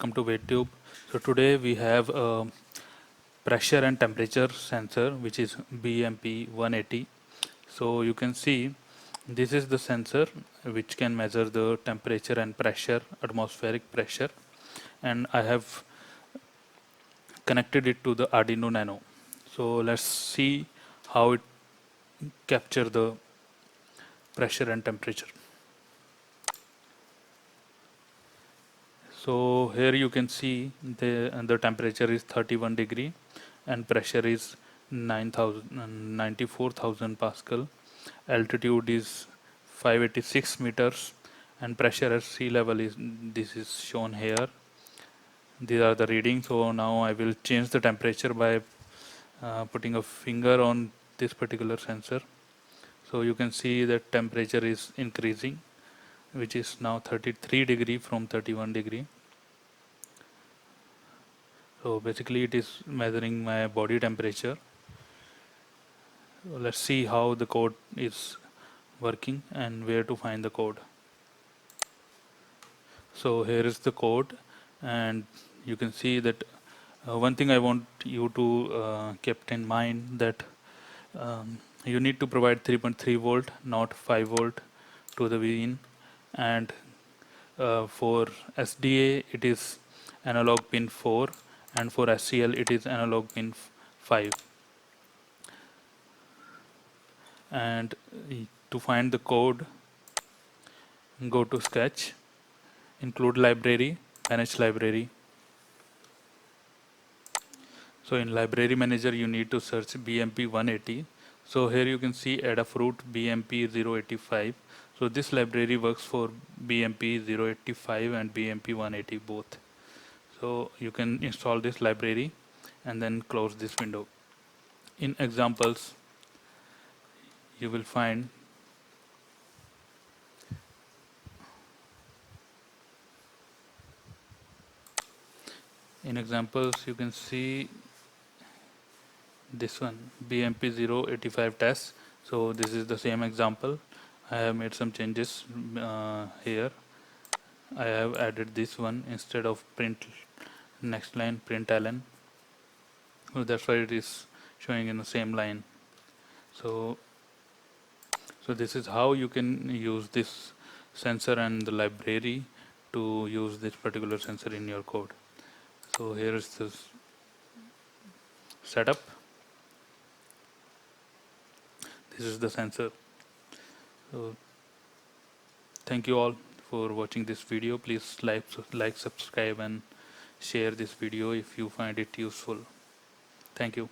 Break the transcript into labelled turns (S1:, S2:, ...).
S1: welcome to VEDTUBE. So today we have a pressure and temperature sensor which is BMP180. So you can see this is the sensor which can measure the temperature and pressure, atmospheric pressure, and I have connected it to the Arduino Nano. So let's see how it capture the pressure and temperature. So here you can see the temperature is 31 degree and pressure is 94,000 Pascal. Altitude is 586 meters and pressure at sea level is this is shown here. These are the readings. So now I will change the temperature by putting a finger on this particular sensor. So you can see that temperature is increasing, which is now 33 degree from 31 degree. So basically it is measuring my body temperature. Let's see how the code is working and where to find the code. So here is the code, and you can see that one thing I want you to keep in mind that you need to provide 3.3 volt, not 5 volt to the VIN, and for SDA it is analog pin 4 and for SCL it is analog pin 5. And to find the code, go to sketch, include library, manage library. So in library manager you need to search BMP180. So here you can see Adafruit BMP085. So this library works for BMP085 and BMP180 both. So you can install this library and then close this window. In examples you will find you can see this one BMP085 test. So this is the same example. I have made some changes here. I have added this one instead of print next line println. So that's why it is showing in the same line. So this is how you can use this sensor and the library to use this particular sensor in your code. So here is this setup. This is the sensor. So thank you all for watching this video. Please like, subscribe and share this video if you find it useful. Thank you.